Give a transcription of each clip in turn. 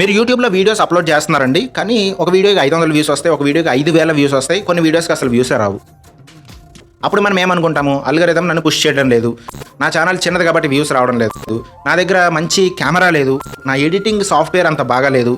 మీరు యూట్యూబ్‌లో videos upload చేస్తున్నారండి. కానీ ఒక వీడియోకి 500 వ్యూస్ వస్తాయి. ఒక వీడియోకి 5000 వ్యూస్ వస్తాయి. కొన్ని వీడియోస్‌కి అసలు వ్యూసే రావు. అప్పుడు మనం ఏమనుకుంటాము, అల్గోరిథం నన్ను పుష్ చేయడం లేదు. నా ఛానల్ చిన్నది కాబట్టి వ్యూస్ రావడం లేదు. నా దగ్గర మంచి కెమెరా లేదు. నా ఎడిటింగ్ సాఫ్ట్‌వేర్ అంత బాగాలేదు.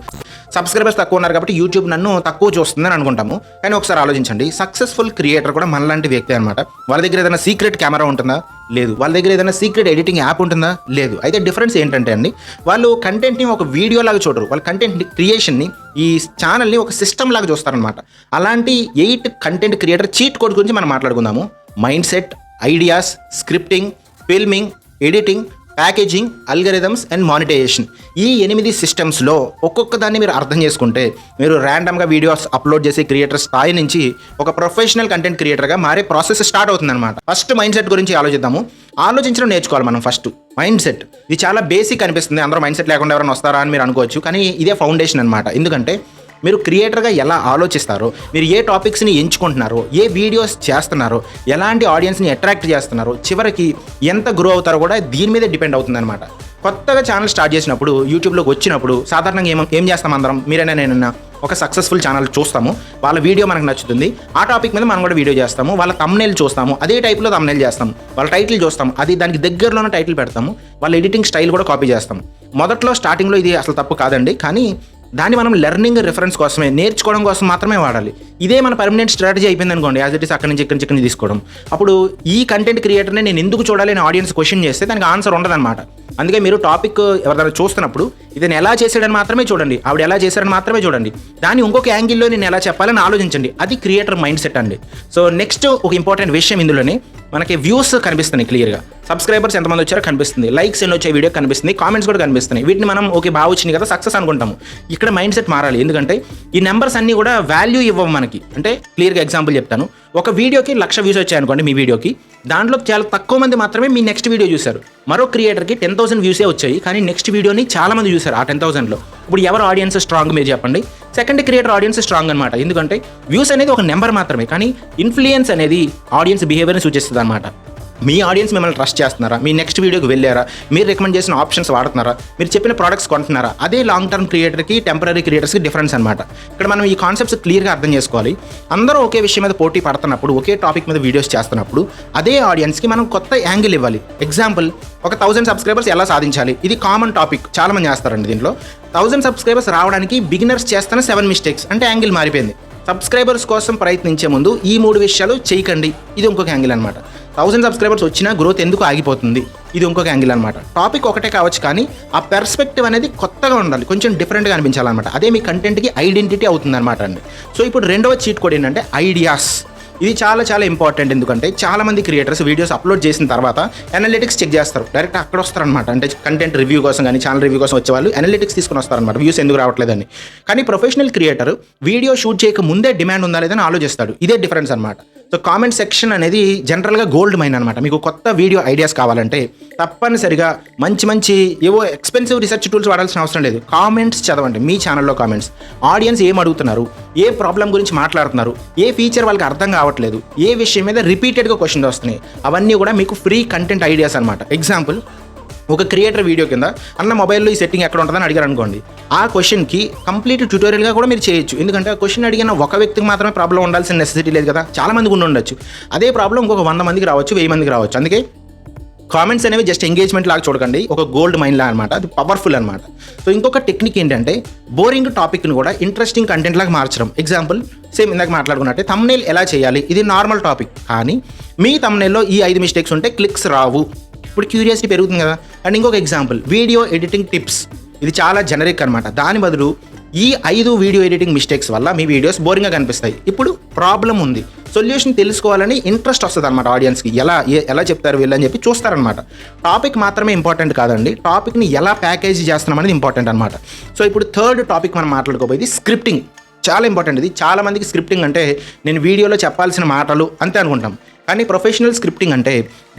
సబ్స్క్రైబర్స్ తక్కువ ఉన్నారు కాబట్టి యూట్యూబ్ నన్ను తక్కువ చూస్తుందని అనుకుంటాము. కానీ ఒకసారి ఆలోచించండి, సక్సెస్‌ఫుల్ క్రియేటర్ కూడా మనలాంటి వ్యక్తే అనమాట. వాళ్ళ దగ్గర ఏదైనా సీక్రెట్ కెమెరా ఉంటుందా? లేదు. వాళ్ళ దగ్గర ఏదైనా సీక్రెట్ ఎడిటింగ్ యాప్ ఉంటుందా? లేదు. అయితే డిఫరెన్స్ ఏంటంటే అండి, వాళ్ళు కంటెంట్‌ని ఒక వీడియో లాగా చూడరు. వాళ్ళ కంటెంట్ క్రియేషన్‌ని, ఈ ఛానల్‌ని ఒక సిస్టమ్ లాగా చూస్తారనమాట. అలాంటి 8 కంటెంట్ క్రియేటర్ చీట్ కోడ్ గురించి మనం మాట్లాడుకుందాము. Mind set, ideas, scripting, filming, editing, packaging, algorithms and monetization. ఈ 8 సిస్టమ్స్లో ఒక్కొక్క దాన్ని మీరు అర్థం చేసుకుంటే మీరు ర్యాండమ్గా వీడియోస్ అప్లోడ్ చేసే క్రియేటర్ స్థాయి నుంచి ఒక ప్రొఫెషనల్ కంటెంట్ క్రియేటర్గా మారే ప్రాసెస్ స్టార్ట్ అవుతుందన్నమాట. ఫస్ట్ మైండ్ సెట్ గురించి ఆలోచిద్దాము. ఆలోచించడం నేర్చుకోవాలి మనం ఫస్ట్. మైండ్ సెట్ ఇది చాలా బేసిక్ అనిపిస్తుంది. అందరూ మైండ్ సెట్ లేకుండా ఎవరైనా వస్తారా అని మీరు అనుకోవచ్చు. కానీ ఇదే ఫౌండేషన్ అనమాట. ఎందుకంటే మీరు క్రియేటర్గా ఎలా ఆలోచిస్తారో, మీరు ఏ టాపిక్స్ని ఎంచుకుంటున్నారో, ఏ వీడియోస్ చేస్తున్నారో, ఎలాంటి ఆడియన్స్ని అట్రాక్ట్ చేస్తున్నారో, చివరికి ఎంత గ్రో అవుతారో కూడా దీని మీదే డిపెండ్ అవుతుందన్నమాట. కొత్తగా ఛానల్ స్టార్ట్ చేసినప్పుడు, యూట్యూబ్లోకి వచ్చినప్పుడు సాధారణంగా ఏం చేస్తాం అందరం, మీరైనా నేనైనా ఒక సక్సెస్ఫుల్ ఛానల్ చూస్తాము. వాళ్ళ వీడియో మనకు నచ్చుతుంది. ఆ టాపిక్ మీద మనం కూడా వీడియో చేస్తాము. వాళ్ళ థంబ్నెయిల్ చూస్తాము, అదే టైప్లో థంబ్నెయిల్ చేస్తాము. వాళ్ళ టైటిల్ చూస్తాము, అది దానికి దగ్గరలోనే టైటిల్ పెడతాము. వాళ్ళ ఎడిటింగ్ స్టైల్ కూడా కాపీ చేస్తాము. మొదట్లో స్టార్టింగ్లో ఇది అసలు తప్పు కాదండి. కానీ దాన్ని మనం లెర్నింగ్ రిఫరెన్స్ కోసమే, నేర్చుకోవడం కోసం మాత్రమే వాడాలి. ఇదే మన పర్మనెంట్ స్ట్రాటజీ అయిపోయింది అనుకోండి, యాజ్ ఇట్ ఈస్ అక్కడి నుంచి ఇక్కడి నుంచి తీసుకోవడం. అప్పుడు ఈ కంటెంట్ క్రియేటర్ని నేను ఎందుకు చూడాలి అని ఆడియన్స్ క్వశ్చన్ చేస్తే దానికి ఆన్సర్ ఉండదన్నమాట. అందుకే మీరు టాపిక్ ఎవరైనా చూస్తున్నప్పుడు ఇతను ఎలా చేశాడని మాత్రమే చూడండి, ఆవిడ ఎలా చేశారని మాత్రమే చూడండి. దాన్ని ఇంకొక యాంగిల్లో నేను ఎలా చెప్పాలని ఆలోచించండి. అది క్రియేటర్ మైండ్ సెట్ అండి. సో నెక్స్ట్ ఒక ఇంపార్టెంట్ విషయం ఇందులోనే మనకి వ్యూస్ కనిపిస్తున్నాయి క్లియర్గా, సబ్స్క్రైబర్స్ ఎంతమంది వచ్చారో కనిపిస్తుంది, లైక్స్ ఎన్ని వచ్చే వీడియో కనిపిస్తుంది, కామెంట్స్ కూడా కనిపిస్తున్నాయి. వీటిని మనం ఓకే బాగా వచ్చింది కదా సక్సెస్ అనుకుంటాము. ఇక్కడ మైండ్ సెట్ మారాలి. ఎందుకంటే ఈ నెంబర్స్ అన్నీ కూడా వాల్యూ ఇవ్వవు మనకి. అంటే క్లియర్గా ఎగ్జాంపుల్ చెప్తాను. ఒక వీడియోకి 1,00,000 వ్యూస్ వచ్చాయి అనుకోండి మీ వీడియోకి, దాంట్లో చాలా తక్కువ మంది మాత్రమే మీ నెక్స్ట్ వీడియో చూశారు. మరో క్రియేటర్కి 10,000 వ్యూసే వచ్చాయి, కానీ నెక్స్ట్ వీడియోని చాలా మంది చూశారు ఆ 10,000లో. ఇప్పుడు ఎవరు ఆడియన్స్ స్ట్రాంగ్ మీరు చెప్పండి? సెకండ్ క్రియేటర్ ఆడియన్స్ స్ట్రాంగ్ అనమాట. ఎందుకంటే వ్యూస్ అనేది ఒక నెంబర్ మాత్రమే, కానీ ఇన్ఫ్లుయెన్స్ అనేది ఆడియన్స్ బిహేవియర్ని సూచిస్తుంది అనమాట. మీ ఆడియన్స్ మిమ్మల్ని ట్రస్ట్ చేస్తున్నారా? మీ నెక్స్ట్ వీడియోకి వెళ్ళారా? మీరు రికమెండ్ చేసిన ఆప్షన్స్ వాడుతున్నారా? మీరు చెప్పిన ప్రోడక్ట్స్ కొంటున్నారా? అదే లాంగ్ టర్మ్ క్రియేటర్కి, టెంపరీ క్రియేటర్స్కి డిఫరెన్స్ అనమాట. ఇక్కడ మనం ఈ కాన్సెప్ట్స్ క్లియర్గా అర్థం చేసుకోవాలి. అందరూ ఒకే విషయం మీద పోటీ పడుతున్నప్పుడు, ఒకే టాపిక్ మీద వీడియోస్ చేస్తున్నప్పుడు అదే ఆడియన్స్కి మనం కొత్త యాంగిల్ ఇవ్వాలి. ఎగ్జాంపుల్, ఒక 1000 సబ్స్క్రైబర్స్ ఎలా సాధించాలి? ఇది కామన్ టాపిక్, చాలామంది చేస్తారండి. దీంట్లో 1000 సబ్స్క్రైబర్స్ రావడానికి బిగినర్స్ చేస్తున్న 7 మిస్టేక్స్, అంటే యాంగిల్ మారిపోయింది. సబ్స్క్రైబర్స్ కోసం ప్రయత్నించే ముందు ఈ 3 విషయాలు చేయకండి. ఇది ఇంకొక యాంగిల్ అనమాట. 1000 సబ్స్క్రైబర్స్ వచ్చినా గ్రోత్ ఎందుకు ఆగిపోతుంది? ఇది ఇంకొక యాంగిల్ అనమాట. టాపిక్ ఒకటే కావచ్చు, కానీ ఆ పెర్స్పెక్టివ్ అనేది కొత్తగా ఉండాలి, కొంచెం డిఫరెంట్గా అనిపించాలన్నమాట. అదే మీ కంటెంట్కి ఐడెంటిటీ అవుతుందన్నమాట అండి. సో ఇప్పుడు రెండవ చీట్ కోడ్ ఏంటంటే ఐడియాస్. ఇది చాలా చాలా ఇంపార్టెంట్. ఎందుకంటే చాలామంది క్రియేటర్స్ వీడియోస్ అప్లోడ్ చేసిన తర్వాత అనలిటిక్స్ చెక్ చేస్తారు. డైరెక్ట్ అక్కడ వస్తారనమాట. అంటే కంటెంట్ రివ్యూ కోసం కానీ ఛానల్ రివ్యూ కోసం వచ్చే వాళ్ళు అనలిటిక్స్ తీసుకుని వస్తారనమాట, వ్యూస్ ఎందుకు రావట్లేదని. కానీ ప్రొఫెషనల్ క్రియేటర్ వీడియో షూట్ చేయక ముందే డిమాండ్ ఉందా లేదని ఆలోచిస్తాడు. ఇదే డిఫరెన్స్ అనమాట. సో కామెంట్ సెక్షన్ అనేది జనరల్గా గోల్డ్ మైన్ అనమాట. మీకు కొత్త వీడియో ఐడియాస్ కావాలంటే తప్పనిసరిగా మంచి ఏవో ఎక్స్పెన్సివ్ రీసెర్చ్ టూల్స్ వాడాల్సిన అవసరం లేదు. కామెంట్స్ చదవండి. మీ ఛానల్లో కామెంట్స్, ఆడియన్స్ ఏం అడుగుతున్నారు, ఏ ప్రాబ్లం గురించి మాట్లాడుతున్నారు, ఏ ఫీచర్ వాళ్ళకి అర్థం కావట్లేదు, ఏ విషయం మీద రిపీటెడ్గా క్వశ్చన్స్ వస్తున్నాయి, అవన్నీ కూడా మీకు ఫ్రీ కంటెంట్ ఐడియాస్ అనమాట. ఎగ్జాంపుల్, ఒక క్రియేటర్ వీడియో కింద అన్న మొబైల్లో ఈ సెట్టింగ్ ఎక్కడ ఉంటుందని అడిగారు అనుకోండి. ఆ క్వశ్చన్కి కంప్లీట్ ట్యూటోరియల్గా కూడా మీరు చేయొచ్చు. ఎందుకంటే ఆ క్వశ్చన్ అడిగిన ఒక వ్యక్తికి మాత్రమే ప్రాబ్లం ఉండాల్సిన నెసెసిటీ లేదు కదా, చాలా మందికి ఉండొచ్చు. అదే ప్రాబ్లం ఇంకొక 100 మందికి రావచ్చు, 1000 మందికి రావచ్చు. అందుకే కామెంట్స్ అనేవి జస్ట్ ఎంగేజ్మెంట్ లాగా చూడకండి, ఒక గోల్డ్ మైన్ లా అనమాట. అది పవర్ఫుల్ అనమాట. సో ఇంకొక టెక్నిక్ ఏంటంటే బోరింగ్ టాపిక్ని కూడా ఇంట్రెస్టింగ్ కంటెంట్ లాగా మార్చడం. ఎగ్జాంపుల్, సేమ్ ఇందాక మాట్లాడుకున్నట్టే థంబ్నెయిల్ ఎలా చేయాలి, ఇది నార్మల్ టాపిక్, కానీ మీ థంబ్నెయిల్లో ఈ 5 మిస్టేక్స్ ఉంటే క్లిక్స్ రావు. ఇప్పుడు క్యూరియాసిటీ పెరుగుతుంది కదా. అండ్ ఇంకొక ఎగ్జాంపుల్, వీడియో ఎడిటింగ్ టిప్స్. ఇది చాలా జనరిక్ అనమాట. దాని బదులు ఈ 5 వీడియో ఎడిటింగ్ మిస్టేక్స్ వల్ల మీ వీడియోస్ బోరింగ్గా కనిపిస్తాయి. ఇప్పుడు ప్రాబ్లం ఉంది, సొల్యూషన్ తెలుసుకోవాలని ఇంట్రెస్ట్ వస్తుంది అనమాట ఆడియన్స్కి. ఎలా చెప్తారు వీళ్ళని చెప్పి చూస్తారనమాట. టాపిక్ మాత్రమే ఇంపార్టెంట్ కాదండి, టాపిక్ని ఎలా ప్యాకేజ్ చేస్తున్నాం అనేది ఇంపార్టెంట్ అనమాట. సో ఇప్పుడు థర్డ్ టాపిక్ మనం మాట్లాడుకోబోయేది స్క్రిప్టింగ్. చాలా ఇంపార్టెంట్. ఇది చాలా మందికి స్క్రిప్టింగ్ అంటే నేను వీడియోలో చెప్పాల్సిన మాటలు అంతే అనుకుంటాం. కానీ ప్రొఫెషనల్ స్క్రిప్టింగ్ అంటే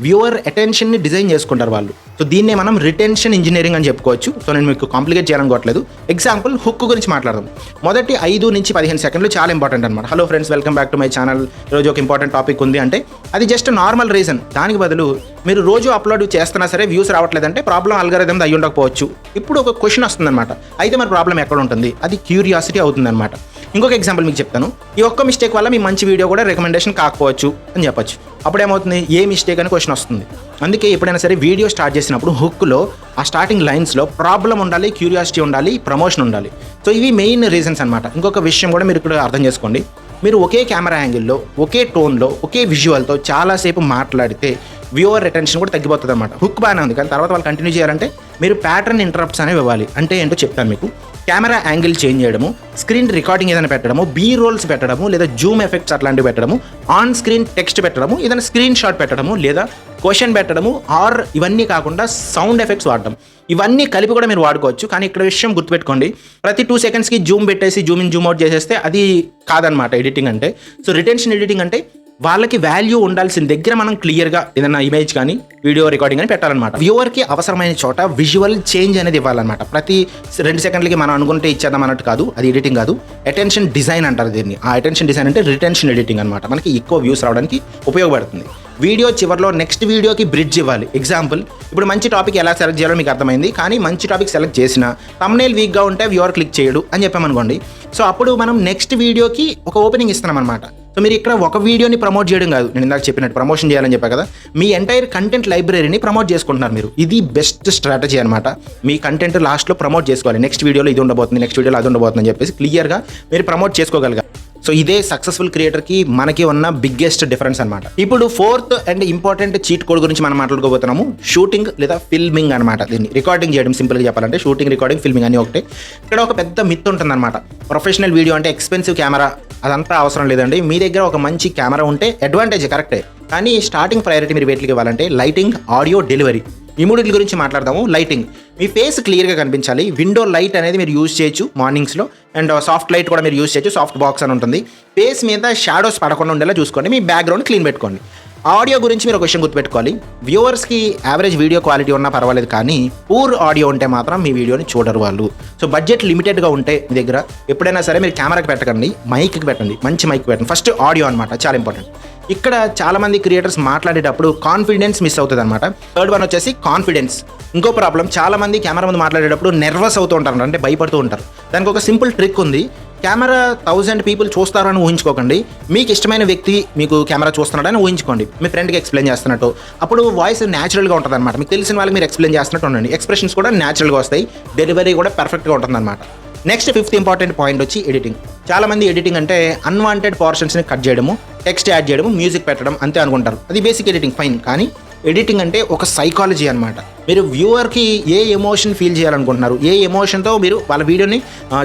వ్యూవర్ అటెన్షన్ని డిజైన్ చేసుకుంటారు వాళ్ళు. సో దీన్నే మనం రిటెన్షన్ ఇంజనీరింగ్ అని చెప్పుకోవచ్చు. సో నేను మీకు కాంప్లికేట్ చేయాలనుకోవట్లేదు. ఎగ్జాంపుల్ హుక్ గురించి మాట్లాడదాం. మొదటి 5 నుంచి 15 సెకండ్లు చాలా ఇంపార్టెంట్ అనమాట. Hello friends, welcome back to my channel. ఈరోజు ఒక ఇంపార్టెంట్ టాపిక్ ఉంది అంటే అది జస్ట్ నార్మల్ రీజన్. దానికి బదులు మీరు రోజు అప్లోడ్ చేస్తున్నా సరే వ్యూస్ రావట్లేదంటే ప్రాబ్లం అల్గారిథం అయ్యి ఉండకపోవచ్చు. ఇప్పుడు ఒక క్వశ్చన్ వస్తుందన్నమాట, అయితే మరి ప్రాబ్లం ఎక్కడ ఉంటుంది? అది క్యూరియాసిటీ అవుతుందన్నమాట. ఇంకొక ఎగ్జాంపుల్ మీకు చెప్తాను. ఈ ఒక్క మిస్టేక్ వల్ల మీ మంచి వీడియో కూడా రికమెండేషన్ కాకపోవచ్చు అని చెప్పొచ్చు. అప్పుడు ఏమవుతుంది? ఏ మిస్టేక్ అని క్వశ్చన్ వస్తుంది. అందుకే ఎప్పుడైనా సరే వీడియో స్టార్ట్ చేసినప్పుడు హుక్లో ఆ స్టార్టింగ్ లైన్స్లో ప్రాబ్లం ఉండాలి, క్యూరియాసిటీ ఉండాలి, ప్రమోషన్ ఉండాలి. సో ఇవి మెయిన్ రీజన్స్ అనమాట. ఇంకొక విషయం కూడా మీరు ఇక్కడ అర్థం చేసుకోండి. మీరు ఒకే కెమెరా యాంగిల్లో, ఒకే టోన్లో, ఒకే విజువల్తో చాలాసేపు మాట్లాడితే వ్యూవర్ అటెన్షన్ కూడా తగ్గిపోతుంది అనమాట. హుక్ బాగానే ఉంది, కానీ తర్వాత వాళ్ళు కంటిన్యూ చేయాలంటే మీరు ప్యాటర్న్ ఇంటరప్ట్స్ అనేవి ఇవ్వాలి. అంటే ఏంటో చెప్తాను మీకు. కెమెరా యాంగిల్ చేంజ్ చేయడము, స్క్రీన్ రికార్డింగ్ ఏదైనా పెట్టడము, బీ రోల్స్ పెట్టడము, లేదా జూమ్ ఎఫెక్ట్స్ అట్లాంటివి పెట్టడము, ఆన్ స్క్రీన్ టెక్స్ట్ పెట్టడము, ఏదైనా స్క్రీన్ షాట్ పెట్టడము, లేదా క్వశ్చన్ పెట్టడము, ఆర్ ఇవన్నీ కాకుండా సౌండ్ ఎఫెక్ట్స్ వాడడం. ఇవన్నీ కలిపి కూడా మీరు వాడుకోవచ్చు. కానీ ఇక్కడ విషయం గుర్తుపెట్టుకోండి, ప్రతి 2 సెకండ్స్కి జూమ్ పెట్టేసి జూమ్ ఇన్ జూమ్ అవుట్ చేసేస్తే అది కాదనమాట ఎడిటింగ్ అంటే. సో రిటెన్షన్ ఎడిటింగ్ అంటే వాళ్ళకి వాల్యూ ఉండాల్సిన దగ్గర మనం క్లియర్గా ఏదైనా ఇమేజ్ కానీ వీడియో రికార్డింగ్ అని పెట్టాలన్నమాట. వ్యూవర్కి అవసరమైన చోట విజువల్ చేంజ్ అనేది ఇవ్వాలన్నమాట. ప్రతి 2 సెకండ్లకి మనం అనుకుంటే ఇచ్చేద్దాం అన్నట్టు కాదు, అది ఎడిటింగ్ కాదు, అటెన్షన్ డిజైన్ అంటారు దీన్ని. ఆ అటెన్షన్ డిజైన్ అంటే రిటెన్షన్ ఎడిటింగ్ అనమాట. మనకి ఎక్కువ వ్యూస్ రావడానికి ఉపయోగపడుతుంది. వీడియో చివరిలో నెక్స్ట్ వీడియోకి బ్రిడ్జ్ ఇవ్వాలి. ఎగ్జాంపుల్, ఇప్పుడు మంచి టాపిక్ ఎలా సెలెక్ట్ చేయాలో మీకు అర్థమైంది. కానీ మంచి టాపిక్ సెలెక్ట్ చేసిన థంబ్నెయిల్ వీక్గా ఉంటే వ్యూవర్ క్లిక్ చేయడు అని చెప్పామనుకోండి. సో అప్పుడు మనం నెక్స్ట్ వీడియోకి ఒక ఓపెనింగ్ ఇస్తున్నాం అనమాట. సో మీరు ఇక్కడ ఒక వీడియోని ప్రమోట్ చేయడం కాదు, నేను ఇందాక చెప్పినట్టు ప్రమోషన్ చేయాలని చెప్పా కదా, మీ ఎంటైర్ కంటెంట్ లైబ్రరీని ప్రమోట్ చేసుకుంటున్నారు మీరు. ఇది బెస్ట్ స్ట్రాటజీ అనమాట. మీ కంటెంట్ లాస్ట్లో ప్రమోట్ చేసుకోవాలి. నెక్స్ట్ వీడియోలో ఇది ఉండబోతుంది, నెక్స్ట్ వీడియోలో అది ఉండబోతుంది అని చెప్పేసి క్లియర్గా మీరు ప్రమోట్ చేసుకోగలగాలి. సో ఇదే సక్సెస్ఫుల్ క్రియేటర్కి మనకి ఉన్న బిగ్గెస్ట్ డిఫరెన్స్ అనమాట. ఇప్పుడు 4th and important cheat code గురించి మనం మాట్లాడుకోబోతున్నాము. షూటింగ్ లేదా ఫిల్మింగ్ అనమాట. దీన్ని రికార్డింగ్ చేయడం, సింపుల్గా చెప్పాలంటే షూటింగ్, రికార్డింగ్, ఫిల్మింగ్ అని ఒకటే. ఇక్కడ ఒక పెద్ద మిత్ ఉంటుంది అనమాట. ప్రొఫెషనల్ వీడియో అంటే ఎక్స్పెన్సివ్ కెమెరా, అదంతా అవసరం లేదండి. మీ దగ్గర ఒక మంచి కెమెరా ఉంటే అడ్వాంటేజ్ కరెక్టే. కానీ స్టార్టింగ్ ప్రయారిటీ మీరు వేటికి ఇవ్వాలంటే లైటింగ్, ఆడియో, డెలివరీ. ఈ మూడింటి గురించి మాట్లాడదాము. లైటింగ్, మీ ఫేస్ క్లియర్గా కనిపించాలి. విండో లైట్ అనేది మీరు యూజ్ చేయొచ్చు మార్నింగ్స్లో, అండ్ సాఫ్ట్ లైట్ కూడా మీరు యూజ్ చేయొచ్చు. సాఫ్ట్ బాక్స్ అని ఉంటుంది. ఫేస్ మీద షాడోస్ పడకుండా ఉండేలా చూసుకోండి. మీ బ్యాక్గ్రౌండ్ క్లీన్ పెట్టుకోండి. ఆడియో గురించి మీరు ఒక విషయం గుర్తుపెట్టుకోవాలి. వ్యూవర్స్కి యావరేజ్ వీడియో క్వాలిటీ ఉన్నా పర్వాలేదు, కానీ పూర్ ఆడియో ఉంటే మాత్రం మీ వీడియోని చూడరు వాళ్ళు. సో బడ్జెట్ లిమిటెడ్గా ఉంటే మీ దగ్గర ఎప్పుడైనా సరే మీరు కెమెరాకి పెట్టకండి, మైక్కి పెట్టండి. మంచి మైక్ పెట్టండి. ఫస్ట్ ఆడియో అనమాట, చాలా ఇంపార్టెంట్. ఇక్కడ చాలామంది క్రియేటర్స్ మాట్లాడేటప్పుడు కాన్ఫిడెన్స్ మిస్ అవుతుంది అనమాట. థర్డ్ వన్ వచ్చేసి కాన్ఫిడెన్స్. ఇంకో ప్రాబ్లం, చాలామంది కెమెరా ముందు మాట్లాడేటప్పుడు నర్వస్ అవుతూ ఉంటారు, అంటే భయపడుతూ ఉంటారు. దానికి ఒక సింపుల్ ట్రిక్ ఉంది. కెమెరా 1000 పీపుల్ చూస్తారని ఊహించుకోకండి. మీకు ఇష్టమైన వ్యక్తి మీకు కెమెరా చూస్తున్నాడని ఊహించుకోండి, మీ ఫ్రెండ్కి ఎక్స్ప్లెయిన్ చేస్తున్నట్టు. అప్పుడు వాయిస్ న్యాచురల్గా ఉంటుంది అనమాట. మీకు తెలిసిన వాళ్ళకి మీరు ఎక్స్ప్లెయిన్ చేస్తున్నట్టు ఉండండి. ఎక్స్ప్రెషన్స్ కూడా న్యాచురల్గా వస్తాయి, డెలివరీ కూడా పర్ఫెక్ట్గా ఉంటుంది అనమాట. నెక్స్ట్ 5th ఇంపార్టెంట్ పాయింట్ వచ్చి ఎడిటింగ్. చాలామంది ఎడిటింగ్ అంటే అన్వాంటెడ్ పోర్షన్స్ని కట్ చేయడము, టెక్స్ట్ యాడ్ చేయడము, మ్యూజిక్ పెట్టడం అంతే అనుకుంటారు. అది బేసిక్ ఎడిటింగ్, ఫైన్. కానీ ఎడిటింగ్ అంటే ఒక సైకాలజీ అనమాట. మీరు వ్యూవర్కి ఏ ఎమోషన్ ఫీల్ చేయాలనుకుంటున్నారు, ఏ ఎమోషన్తో మీరు వాళ్ళ వీడియోని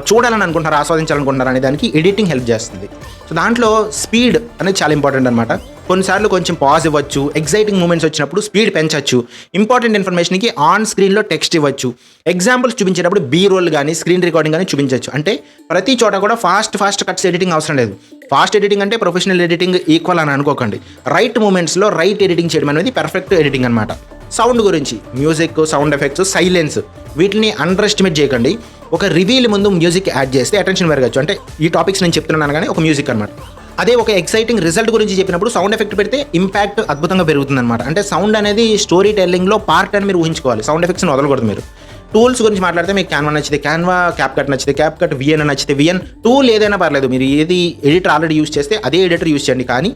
చూడాలని అనుకుంటున్నారు, ఆస్వాదించాలనుకుంటున్నారు అనే దానికి ఎడిటింగ్ హెల్ప్ చేస్తుంది. సో దాంట్లో స్పీడ్ అనేది చాలా ఇంపార్టెంట్ అనమాట. కొన్నిసార్లు కొంచెం పాజ్ ఇవ్వచ్చు, ఎగ్జైటింగ్ మూమెంట్స్ వచ్చినప్పుడు స్పీడ్ పెంచవచ్చు, ఇంపార్టెంట్ ఇన్ఫర్మేషన్కి ఆన్ స్క్రీన్లో టెక్స్ట్ ఇవ్వచ్చు, ఎగ్జాంపుల్స్ చూపించేటప్పుడు బీ రోల్ కానీ స్క్రీన్ రికార్డింగ్ కానీ చూపించవచ్చు. అంటే ప్రతి చోట కూడా ఫాస్ట్ కట్స్ ఎడిటింగ్ అవసరం లేదు. ఫాస్ట్ ఎడిటింగ్ అంటే ప్రొఫెషనల్ ఎడిటింగ్ ఈక్వల్ అని అనుకోకండి. రైట్ మూమెంట్స్లో రైట్ ఎడిటింగ్ చేయడం అనేది పర్ఫెక్ట్ ఎడిటింగ్ అనమాట. సౌండ్ గురించి, మ్యూజిక్, సౌండ్ ఎఫెక్ట్స్, సైలెన్స్, వీటిని అండర్ ఎస్టిమేట్ చేయకండి. ఒక రివీల్ ముందు మ్యూజిక్ యాడ్ చేస్తే అటెన్షన్ పెరగచ్చు. అంటే ఈ టాపిక్స్ నేను చెప్తున్నాను కానీ ఒక మ్యూజిక్ అనమాట. అదే ఒక ఎక్సైటింగ్ రిజల్ట్ గురించి చెప్పినప్పుడు సౌండ్ ఎఫెక్ట్ పెడితే ఇంపాక్ట్ అద్భుతంగా పెరుగుతుంది అనమాట. అంటే సౌండ్ అనేది స్టోరీ టెల్లింగ్లో పార్ట్ అని మీరు ఊహించుకోవాలి. సౌండ్ ఎఫెక్ట్స్ని వదలకూడదు మీరు. టూల్స్ గురించి మాట్లాడితే మీకు క్యాన్వా నచ్చితే క్యాన్వా, క్యాప్కట్ నచ్చితే క్యాప్కట్, విఎన్ నచ్చితే విఎన్. టూల్ ఏదైనా పర్లేదు, మీరు ఏది ఎడిటర్ ఆల్రెడీ యూజ్ చేస్తే అదే ఎడిటర్ యూజ్ చేయండి. కానీ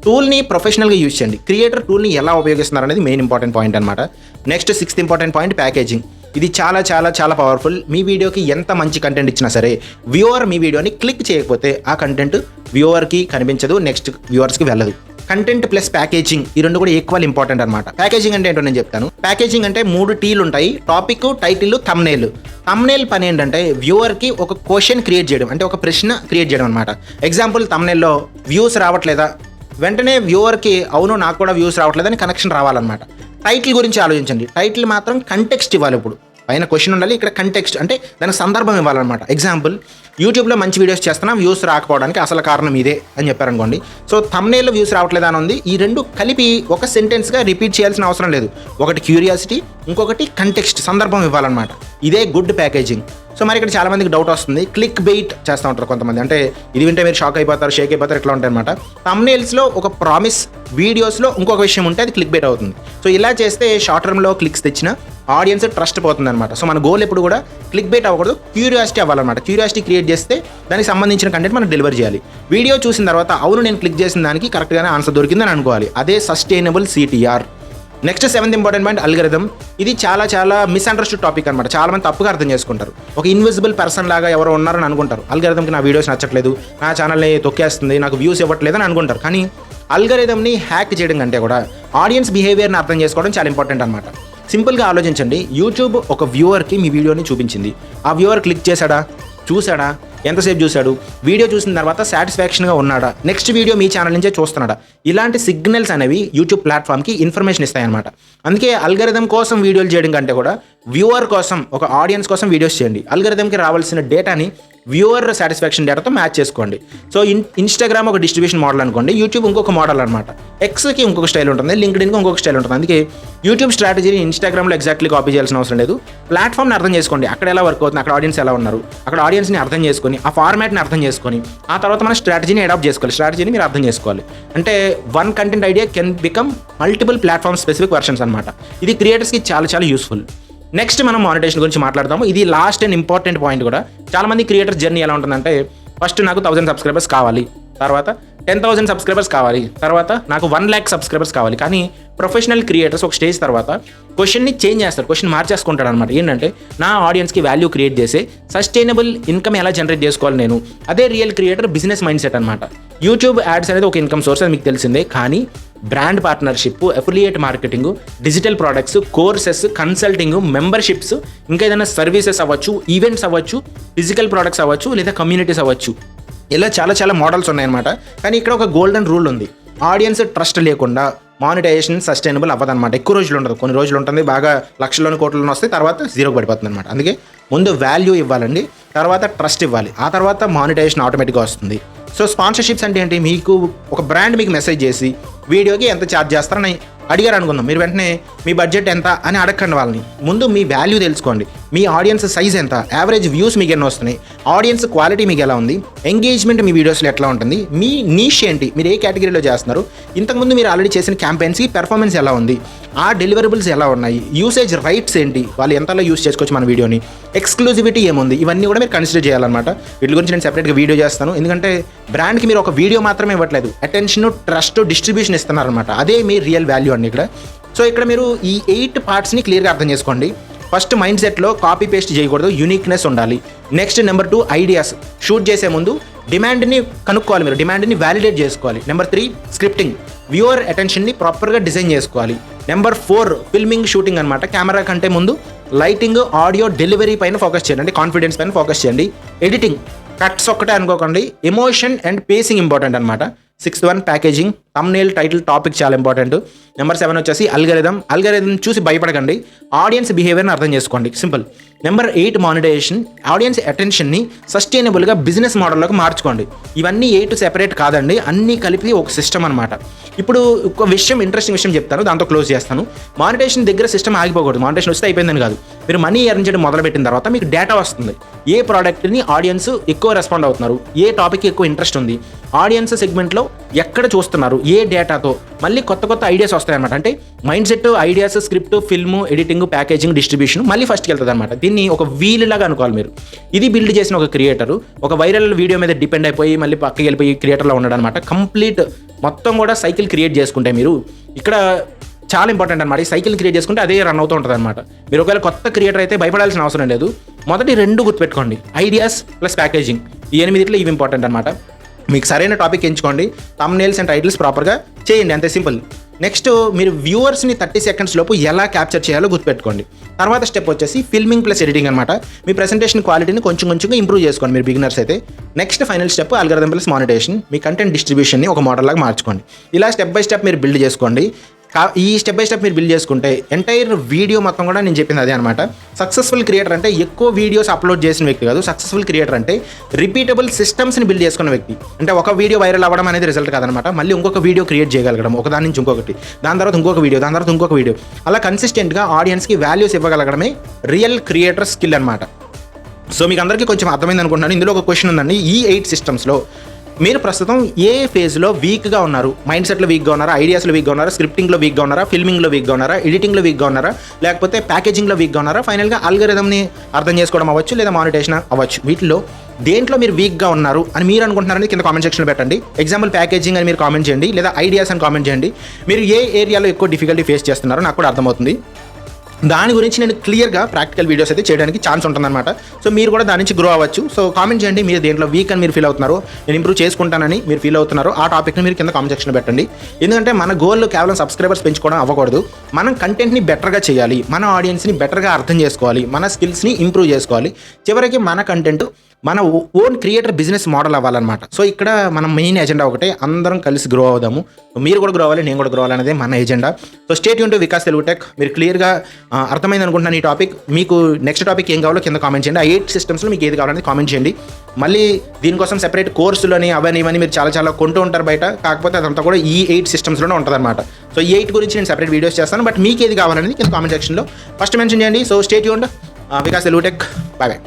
టూల్ని ప్రొఫెషనల్గా యూజ్ చేయండి. క్రియేటర్ టూల్ని ఎలా ఉపయోగిస్తున్నారు అనేది మెయిన్ ఇంపార్టెంట్ పాయింట్ అనమాట. Next 6th important point packaging. ఇది చాలా చాలా చాలా పవర్ఫుల్. మీ వీడియోకి ఎంత మంచి కంటెంట్ ఇచ్చినా సరే వ్యూవర్ మీ వీడియోని క్లిక్ చేయకపోతే ఆ కంటెంట్ వ్యూవర్కి కనిపించదు, నెక్స్ట్ వ్యూవర్స్కి వెళ్ళదు. కంటెంట్ ప్లస్ ప్యాకేజింగ్, ఈ రెండు కూడా ఈక్వల్ ఇంపార్టెంట్ అనమాట. ప్యాకేజింగ్ అంటే ఏంటో నేను చెప్తాను. ప్యాకేజింగ్ అంటే 3 టీలు ఉంటాయి: టాపిక్, టైటిల్, థంబ్నెయిల్. థంబ్నెయిల్ పని ఏంటంటే వ్యూవర్కి ఒక క్వశ్చన్ క్రియేట్ చేయడం, అంటే ఒక ప్రశ్న క్రియేట్ చేయడం అనమాట. ఎగ్జాంపుల్, థంబ్నెయిల్లో వ్యూస్ రావట్లేదా, వెంటనే వ్యూవర్కి అవును నాకు కూడా వ్యూస్ రావట్లేదని కనెక్షన్ రావాలన్నమాట. టైటిల్ గురించి ఆలోచించండి. టైటిల్ మాత్రం కంటెక్స్ట్ ఇవ్వాలి. ఇప్పుడు పైన క్వశ్చన్ ఉండాలి, ఇక్కడ కంటెక్స్ట్ అంటే దానికి సందర్భం ఇవ్వాలన్నమాట. ఎగ్జాంపుల్, యూట్యూబ్లో మంచి వీడియోస్ చేస్తున్నా వ్యూస్ రాకపోవడానికి అసలు కారణం ఇదే అని చెప్పారనుకోండి. సో థంబ్నెయిల్లో వ్యూస్ రావట్లేదు అని ఉంది, ఈ రెండు కలిపి ఒక సెంటెన్స్గా రిపీట్ చేయాల్సిన అవసరం లేదు. ఒకటి క్యూరియాసిటీ, ఇంకొకటి కంటెక్స్ట్, సందర్భం ఇవ్వాలన్నమాట. ఇదే గుడ్ ప్యాకేజింగ్. సో మరి ఇక్కడ చాలా మందికి డౌట్ వస్తుంది, క్లిక్ బెయిట్ చేస్తూ ఉంటారు కొంతమంది, అంటే ఇది వింటే మీరు షాక్ అయిపోతారు, షేక్ అయిపోతారు, ఇట్లా ఉంటాయి అనమాట. థంబ్నెయిల్స్లో ఒక ప్రామిస్, వీడియోస్లో ఇంకొక విషయం ఉంటే అది క్లిక్ బెయిట్ అవుతుంది. సో ఇలా చేస్తే షార్ట్ టర్మ్లో క్లిక్స్ తెచ్చిన ఆడియన్స్ ట్రస్ట్ పోతుంది అనమాట. సో మన గోల్ ఎప్పుడు కూడా క్లిక్ బెయిట్ అవ్వకూడదు, క్యూరియాసిటీ అవ్వాలన్నమాట. క్యూరియాసిటీ క్రియేట్ చేస్తే దానికి సంబంధించిన కంటెంట్ మనం డెలివర్ చేయాలి. వీడియో చూసిన తర్వాత అవును నేను క్లిక్ చేసిన దానికి కరెక్ట్గానే ఆన్సర్ దొరికిందని అనుకోవాలి. అదే sustainable CTR. Next 7th important point, algorithm. ఇది చాలా మిస్అండర్స్టూడ్ టాపిక్ అనమాట. చాలా మంది తప్పుగా అర్థం చేసుకుంటారు. ఒక ఇన్విజిబుల్ పర్సన్ లాగా ఎవరో ఉన్నారని అనుకుంటారు. అల్గరిథంకి నా వీడియోస్ నచ్చట్లేదు, నా ఛానల్ని తొక్కేస్తుంది, నాకు వ్యూస్ ఇవ్వట్లేదు అని అనుకుంటారు. కానీ అల్గరిథంని హ్యాక్ చేయడం కంటే కూడా ఆడియన్స్ బిహేవియర్ని అర్థం చేసుకోవడం చాలా ఇంపార్టెంట్ అనమాట. సింపుల్గా ఆలోచించండి, యూట్యూబ్ ఒక వ్యూవర్కి మీ వీడియోని చూపించింది. ఆ వ్యూవర్ క్లిక్ చేశాడా, చూశాడా, ఎంతసేపు చూశాడు, వీడియో చూసిన తర్వాత సాటిస్ఫాక్షన్గా ఉన్నాడా, నెక్స్ట్ వీడియో మీ ఛానల్ నుంచే చూస్తున్నాడా, ఇలాంటి సిగ్నల్స్ అనేవి యూట్యూబ్ ప్లాట్ఫామ్కి ఇన్ఫర్మేషన్ ఇస్తాయన్నమాట. అందుకే అల్గరిథం కోసం వీడియోలు చేయడం కంటే కూడా వ్యూవర్ కోసం, ఒక ఆడియన్స్ కోసం వీడియోస్ చేయండి. అల్గరిథంకి రావాల్సిన డేటాని వ్యూవర్ సాటిస్ఫాక్షన్ డేటాతో మ్యాచ్ చేసుకోండి. సో ఇన్స్టాగ్రామ్ ఒక డిస్ట్రిబ్యూషన్ మోడల్ అనుకోండి, యూట్యూబ్ ఇంకొక మోడల్ అనమాట. ఎక్స్కి ఇంకొక స్టైల్ ఉంటుంది, లింక్డ్ఇన్కి ఇంకొక స్టైల్ ఉంటుంది. అందుకే యూట్యూబ్ స్ట్రాటజీని ఇన్స్టాగ్రామ్లో ఎగ్జాక్ట్లీ కాపీ చేయాల్సిన అవసరం లేదు. ప్లాట్ఫామ్ని అర్థం చేసుకోండి, అక్కడ ఎలా వర్క్ అవుతుంది, అక్కడ ఆడియన్స్ ఎలా ఉన్నారు, అక్కడ ఆడియన్స్ని అర్థం చేసుకొని ఆ ఫార్మాట్ని అర్థం చేసుకొని ఆ తర్వాత మన స్ట్రాటజీని అడాప్ట్ చేసుకోవాలి. స్ట్రాటజీని మీరు అర్థం చేసుకోవాలి. అంటే one content idea can become multiple platform specific versions అనమాట. ఇది క్రియేటర్స్కి చాలా యూస్ఫుల్. నెక్స్ట్ మనం మానిటైజేషన్ గురించి మాట్లాడదాము. ఇది లాస్ట్ అండ్ ఇంపార్టెంట్ పాయింట్ కూడా. చాలామంది క్రియేటర్ జర్నీ ఎలా ఉంటుందంటే, ఫస్ట్ నాకు 1000 సబ్స్క్రైబర్స్ కావాలి, తర్వాత 10,000 సబ్స్క్రైబర్స్ కావాలి, తర్వాత నాకు 1 lakh సబ్స్క్రైబర్స్ కావాలి. కానీ ప్రొఫెషనల్ క్రియేటర్స్ ఒక స్టేజ్ తర్వాత క్వశ్చన్ని చేంజ్ చేస్తారు, క్వశ్చన్ మార్చేసుకుంటాడు అనమాట. ఏంటంటే నా ఆడియన్స్కి వాల్యూ క్రియేట్ చేసే సస్టైనబుల్ ఇన్కమ్ ఎలా జనరేట్ చేసుకోవాలి నేను. అదే real creator business mind set అనమాట. యూట్యూబ్ యాడ్స్ అనేది ఒక ఇన్కమ్ సోర్స్, అది మీకు తెలిసిందే. కానీ brand partnership, affiliate marketing, digital products, courses, consulting, memberships, ఇంకా ఏదైనా సర్వీసెస్ అవ్వచ్చు, ఈవెంట్స్ అవ్వచ్చు, ఫిజికల్ ప్రోడక్ట్స్ అవ్వచ్చు, లేదా కమ్యూనిటీస్ అవ్వచ్చు, ఇలా చాలా మోడల్స్ ఉన్నాయన్నమాట. కానీ ఇక్కడ ఒక గోల్డెన్ రూల్ ఉంది, ఆడియన్స్ ట్రస్ట్ లేకుండా మానిటైజేషన్ సస్టైనబుల్ అవ్వదన్నమాట. ఎక్కువ రోజులు ఉండదు, కొన్ని రోజులు ఉంటుంది, బాగా లక్షల్లోని కోట్లను వస్తాయి, తర్వాత జీరోకి పడిపోతుంది అనమాట. అందుకే ముందు వాల్యూ ఇవ్వాలండి, తర్వాత ట్రస్ట్ ఇవ్వాలి, ఆ తర్వాత మానిటైజేషన్ ఆటోమేటిక్గా వస్తుంది. సో స్పాన్సర్షిప్స్ అంటే ఏంటి, మీకు ఒక బ్రాండ్ మీకు మెసేజ్ చేసి వీడియోకి ఎంత ఛార్జ్ చేస్తారని అడిగారు అనుకుందాం, మీరు వెంటనే మీ బడ్జెట్ ఎంత అని అడగండి వాళ్ళని. ముందు మీ వాల్యూ తెలుసుకోండి, మీ ఆడియన్స్ సైజ్ ఎంత, యావరేజ్ వ్యూస్ మీకు ఎన్ని వస్తున్నాయి, ఆడియన్స్ క్వాలిటీ మీకు ఎలా ఉంది, ఎంగేజ్మెంట్ మీ వీడియోస్లో ఎట్లా ఉంటుంది, మీ నీష్ ఏంటి, మీరు ఏ కేటగిరీలో చేస్తున్నారు, ఇంతకుముందు మీరు ఆల్రెడీ చేసిన క్యాంపెయిన్స్కి పెర్ఫార్మెన్స్ ఎలా ఉంది, ఆ డెలివరబుల్స్ ఎలా ఉన్నాయి, యూసేజ్ రైట్స్ ఏంటి, వాళ్ళు ఎంతలో యూస్ చేసుకోవచ్చు మన వీడియోని, ఎక్స్క్లూజివిటీ ఏముంది, ఇవన్నీ కూడా మీరు కన్సిడర్ చేయాలన్నమాట. వీటి గురించి నేను సెపరేట్గా వీడియో చేస్తాను. ఎందుకంటే బ్రాండ్కి మీరు ఒక వీడియో మాత్రమే ఇవ్వట్లేదు, అటెన్షన్, ట్రస్ట్, డిస్ట్రిబ్యూషన్ ఇస్తున్నారనమాట. అదే మీ రియల్ వాల్యూ అండి ఇక్కడ. సో ఇక్కడ మీరు ఈ 8 పార్ట్స్ని క్లియర్గా అర్థం చేసుకోండి. ఫస్ట్, మైండ్ సెట్లో కాపీ పేస్ట్ చేయకూడదు, యూనిక్నెస్ ఉండాలి. Next number 2, ideas. షూట్ చేసే ముందు డిమాండ్ని కనుక్కోవాలి, మీరు డిమాండ్ని వ్యాలిడేట్ చేసుకోవాలి. నెంబర్ 3, స్క్రిప్టింగ్, వ్యూవర్ అటెన్షన్ని ప్రాపర్గా డిజైన్ చేసుకోవాలి. నెంబర్ 4, ఫిల్మింగ్, షూటింగ్ అనమాట. కెమెరా కంటే ముందు లైటింగ్, ఆడియో డెలివరీ పైన ఫోకస్ చేయండి, అంటే కాన్ఫిడెన్స్ పైన ఫోకస్ చేయండి. ఎడిటింగ్, కట్స్ ఒక్కటే అనుకోకండి, ఎమోషన్ అండ్ పేసింగ్ ఇంపార్టెంట్ అనమాట. 6th one, packaging, thumbnail, title, topic చాలా ఇంపార్టెంట్. నెంబర్ 7 వచ్చేసి అల్గరిథం. అల్గరిథం చూసి భయపడకండి, ఆడియన్స్ బిహేవియర్ని అర్థం చేసుకోండి, సింపుల్. నెంబర్ 8, మానిటైజేషన్, ఆడియన్స్ అటెన్షన్ని సస్టైనబుల్గా బిజినెస్ మోడల్లోకి మార్చుకోండి. ఇవన్నీ 8 సెపరేట్ కాదండి, అన్నీ కలిపి ఒక సిస్టమ్ అనమాట. ఇప్పుడు ఒక విషయం, ఇంట్రెస్టింగ్ విషయం చెప్తాను, దాంతో క్లోజ్ చేస్తాను. మానిటైజేషన్ దగ్గర సిస్టమ్ ఆగిపోకూడదు. మానిటైజేషన్ వస్తే అయిపోయిందని కాదు, మీరు మనీ ఎర్న్ చేయడం మొదలుపెట్టిన తర్వాత మీకు డేటా వస్తుంది. ఏ ప్రోడక్ట్ని ఆడియన్స్ ఎక్కువ రెస్పాండ్ అవుతున్నారు, ఏ టాపిక్ ఎక్కువ ఇంట్రెస్ట్ ఉంది, ఆడియన్స్ సెగ్మెంట్లో ఎక్కడ చూస్తున్నారు, ఏ డేటాతో, మళ్ళీ కొత్త ఐడియాస్ వస్తాయన్నమాట. అంటే mind set, ideas, script, film, editing, packaging, distribution మళ్ళీ ఫస్ట్కి వెళ్తుంది అనమాట. దీన్ని ఒక వీల్ లాగా అనుకోవాలి మీరు. ఇది బిల్డ్ చేసిన ఒక క్రియేటర్ ఒక వైరల్ వీడియో మీద డిపెండ్ అయిపోయి మళ్ళీ పక్కకి వెళ్ళిపోయి క్రియేటర్లో ఉన్నాడు అనమాట. కంప్లీట్ మొత్తం కూడా సైకిల్ క్రియేట్ చేసుకుంటే మీరు ఇక్కడ చాలా ఇంపార్టెంట్ అనమాట. ఈ సైకిల్ క్రియేట్ చేసుకుంటే అదే రన్ అవుతూ ఉంటుంది అనమాట. మీరు ఒకవేళ కొత్త క్రియేటర్ అయితే భయపడాల్సిన అవసరం లేదు. మొదటి 2 గుర్తుపెట్టుకోండి, ఐడియాస్ ప్లస్ ప్యాకేజింగ్. ఈ 8 ఇవి ఇంపార్టెంట్ అనమాట. మీకు సరైన టాపిక్ ఎంచుకోండి, థంబ్నెయిల్స్ అండ్ టైటిల్స్ ప్రాపర్గా చేయండి, అంతే సింపుల్. నెక్స్ట్, మీరు వ్యూవర్స్ని 30 సెకండ్స్ లోపు ఎలా క్యాప్చర్ చేయాలో గుర్తుపెట్టుకోండి. తర్వాత స్టెప్ వచ్చేసి ఫిల్మింగ్ ప్లస్ ఎడిటింగ్ అనమాట. మీ ప్రెసెంటేషన్ క్వాలిటీని కొంచెంగా ఇంప్రూవ్ చేసుకోండి మీరు బిగినర్స్ అయితే. Next final step algorithm plus monetisation. మీ కంటెంట్ డిస్ట్రిబ్యూషన్ని ఒక మోడల్ లాగా మార్చుకోండి. ఇలా స్టెప్ బై స్టెప్ మీరు బిల్డ్ చేసుకోండి. ఈ స్టెప్ బై స్టెప్ మీరు బిల్డ్ చేసుకుంటే ఎంటైర్ వీడియో మొత్తం కూడా నేను చెప్పింది అదే అనమాట. సక్సెస్ఫుల్ క్రియేటర్ అంటే ఎక్కువ వీడియోస్ అప్లోడ్ చేసిన వ్యక్తి కాదు. సక్సెస్ఫుల్ క్రియేటర్ అంటే రిపీటబుల్ సిస్టమ్స్ని బిల్డ్ చేసుకున్న వ్యక్తి. అంటే ఒక వీడియో వైరల్ అవ్వడం అనేది రిజల్ట్ కాదనమాట. మళ్ళీ ఇంకొక వీడియో క్రియేట్ చేయగలగడం, ఒక దాని నుంచి ఇంకొకటి, దాని తర్వాత ఇంకొక వీడియో, దాని తర్వాత ఇంకొక వీడియో, అలా కన్సిస్టెంట్గా ఆడియన్స్కి వాల్యూస్ ఇవ్వగలగడమే రియల్ క్రియేటర్ స్కిల్ అనమాట. సో మీకు అందరికీ కొంచెం అర్థమైంది అనుకుంటున్నాను. ఇందులో ఒక క్వశ్చన్ ఉందండి. ఈ 8 సిస్టమ్స్లో మీరు ప్రస్తుతం ఏ ఫేజ్లో వీక్గా ఉన్నారు? మైండ్ సెట్లో వీక్గా ఉన్నారా, ఐడియాస్లో వీక్గా ఉన్నారా, స్క్రిప్టింగ్లో వీక్గా ఉన్నారా, ఫిల్మింగ్లో వీక్గా ఉన్నారా, ఎడిటింగ్లో వీక్గా ఉన్నారా, లేకపోతే ప్యాకేజింగ్లో వీక్గా ఉన్నారా, ఫైనల్గా అల్గరిథంని అర్థం చేసుకోవడం అవ్వచ్చు, లేదా మానిటేషన్ అవ్వచ్చు. వీటిలో దేంట్లో మీరు వీక్గా ఉన్నారు అని మీరు అనుకుంటున్నారని కింద కామెంట్ సెక్షన్లో పెట్టండి. ఎగ్జాంపుల్ ప్యాకేజింగ్ అని మీరు కామెంట్ చేయండి, లేదా ఐడియాస్ అని కామెంట్ చేయండి. మీరు ఏ ఏరియాలో ఎక్కువ డిఫికల్టీ ఫేస్ చేస్తున్నారో నాకు కూడా అర్థమవుతుంది. దాని గురించి నేను క్లియర్గా ప్రాక్టికల్ వీడియోస్ అయితే చేయడానికి ఛాన్స్ ఉంటుందన్నమాట. సో మీరు కూడా దాని నుంచి గ్రో అవ్వచ్చు. సో కామెంట్ చేయండి మీరు దేంట్లో వీక్ అని మీరు ఫీల్ అవుతున్నారో, నేను ఇంప్రూవ్ చేసుకుంటానని మీరు ఫీల్ అవుతున్నారో ఆ టాపిక్ని మీరు కింద కామెంట్ సెక్షన్లో పెట్టండి. ఎందుకంటే మన గోల్ కేవలం సబ్స్క్రైబర్స్ పెంచుకోవడం అవ్వకూడదు. మనం కంటెంట్ని బెటర్గా చేయాలి, మన ఆడియన్స్ని బెటర్గా అర్థం చేసుకోవాలి, మన స్కిల్స్ని ఇంప్రూవ్ చేసుకోవాలి. చివరికి మన కంటెంట్ మన ఓన్ క్రియేటర్ బిజినెస్ మోడల్ అవ్వాలన్నమాట. సో ఇక్కడ మన మెయిన్ ఎజెండా ఒకటే, అందరం కలిసి గ్రో అవుదాము. మీరు కూడా గ్రో అవ్వాలి, నేను కూడా గ్రో అవ్వాలనేదే మన agenda. So stay tune to Vikas Telugu tech. మీరు క్లియర్గా అర్థమైంది అనుకుంటున్నాను ఈ టాపిక్. మీకు నెక్స్ట్ టాపిక్ ఏం కావాలో కింద కామెంట్ చేయండి. ఆ 8 సిస్టమ్స్లో మీకు ఏది కావాలని కామెంట్ చేయండి. మళ్ళీ దీనికోసం సెపరేట్ కోర్సులని అవన్నీ ఇవన్నీ మీరు చాలా కొంటూ ఉంటారు బయట. కాకపోతే అదంతా కూడా ఈ 8 సిస్టమ్స్లోనే ఉంటుందన్నమాట. సో ఈ 8 గురించి నేను సెపరేట్ వీడియోస్ చేస్తాను. బట్ మీకు ఏది కావాలనేది కింద కామెంట్ సెక్షన్లో ఫస్ట్ మెన్షన్ చేయండి. So stay tune Vikas Telugu tech. Bye bye.